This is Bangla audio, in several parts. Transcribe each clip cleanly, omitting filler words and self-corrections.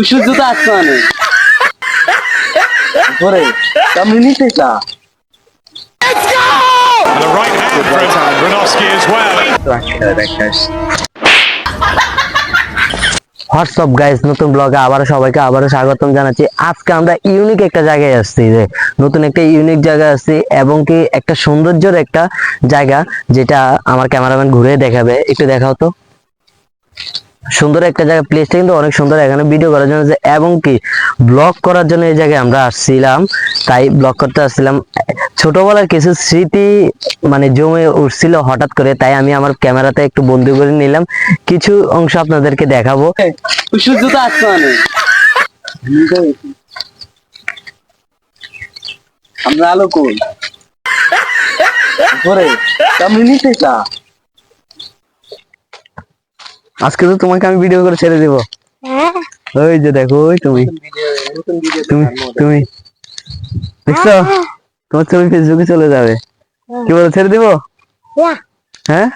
সূর্য তো আসমানে ধরে তুমি নিতে চা And a right hand from Granovsky as well. WhatsApp guys, নতুন ব্লগে সবাইকে আবারও স্বাগতম জানাচ্ছি। আজকে আমরা ইউনিক একটা জায়গায় আসছি, যে নতুন একটা ইউনিক জায়গা আসছি এবং কি একটা সৌন্দর্যের একটা জায়গা, যেটা আমার ক্যামেরাম্যান ঘুরে দেখাবে। একটু দেখাও তো। সুন্দর একটা জায়গা, প্লেসটা কিন্তু অনেক সুন্দর। এখানে ভিডিও করার জন্য এবং কি ব্লগ করার জন্য এই জায়গায় আমরা আসছিলাম, তাই ব্লগ করতে আসছিলাম। ছোটবেলার কিছু স্মৃতি মানে জমে উঠছিল হঠাৎ করে, তাই আমি আমার ক্যামেরাতে একটু বন্দি করে নিলাম। কিছু অংশ আপনাদেরকে দেখাবো। সূর্য তো আসমানে আমরা আলো কই ধরে তুমি নিতে চা। আজকে তো তোমাকে আমি ভিডিও করে ছেড়ে দিব। ওই যে দেখো, ওই তুমি তুমি তুমি দেখছো, তোমার ছবি ফেসবুকে চলে যাবে। কি বলো, ছেড়ে দিব? হ্যাঁ,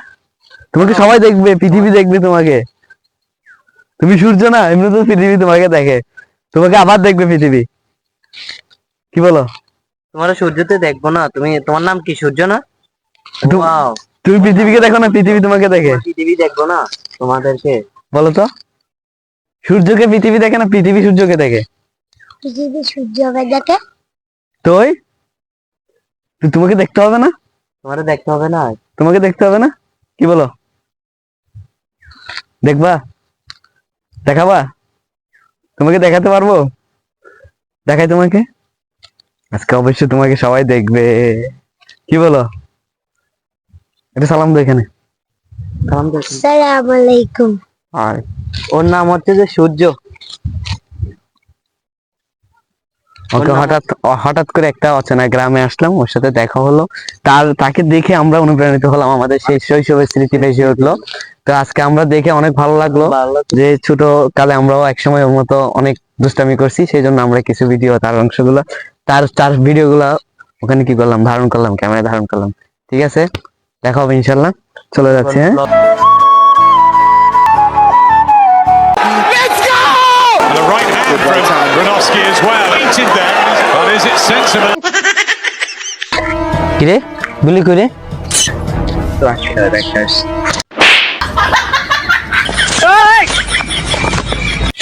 তোমাকে সবাই দেখবে, পৃথিবী দেখবে তোমাকে। তুমি সূর্য না, এমনি তো পৃথিবী তোমাকে দেখে, তোমাকে আবার দেখবে পৃথিবী। কি বলো? তোমার সূর্যতে দেখবো না? তোমার নাম কি, সূর্য না? তুমি পৃথিবীকে দেখো না, পৃথিবী তোমাকে দেখে। পৃথিবী দেখবো না তোমাদেরকে? বলো তো, সূর্যকে পৃথিবী দেখে না পৃথিবী সূর্যকে দেখে? পৃথিবী সূর্যকে দেখে। তুই তোমাকে দেখতে হবে না? তোমারে দেখতে হবে না? তোমাকে দেখতে হবে না? কি বলো, দেখবা? দেখাবা? তোমাকে দেখাতে পারবো? দেখাই তোমাকে। আজকে অবশ্যই তোমাকে সবাই দেখবে। কি বলো? এটা সালাম দো, এখানে সালাম দো। আসসালামু আলাইকুম। আর ওর নাম হচ্ছে যে সূর্য। ওকে হঠাৎ করে একটা অচেনা গ্রামে আসলাম, ওর সাথে দেখা হলো। তাকে দেখে আমরা অনুপ্রাণিত হলাম, আমাদের সেই শৈশবের স্মৃতি ভেসে উঠলো। তো আজকে আমরা দেখে অনেক ভালো লাগলো যে ছোট কালে আমরাও একসময় ওর মতো অনেক দুষ্টামি করছি। সেই জন্য আমরা কিছু ভিডিও, তার অংশগুলো, তার ভিডিও গুলা ওখানে কি করলাম, ধারণ করলাম, ক্যামেরা ধারণ করলাম। ঠিক আছে, দেখা হবে ইনশাল্লাহ। চলে যাচ্ছে। হ্যাঁ, And a right hand from Granovsky as well. Beaten there, but is it sensible? কিরে গুলি করে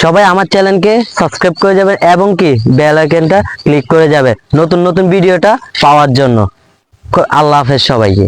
সবাই আমার চ্যানেলকে সাবস্ক্রাইব করে যাবেন এবং কি বেল আইকনটা ক্লিক করে যাবে নতুন নতুন ভিডিওটা পাওয়ার জন্য। আল্লাহ হাফেজ সবাইকে।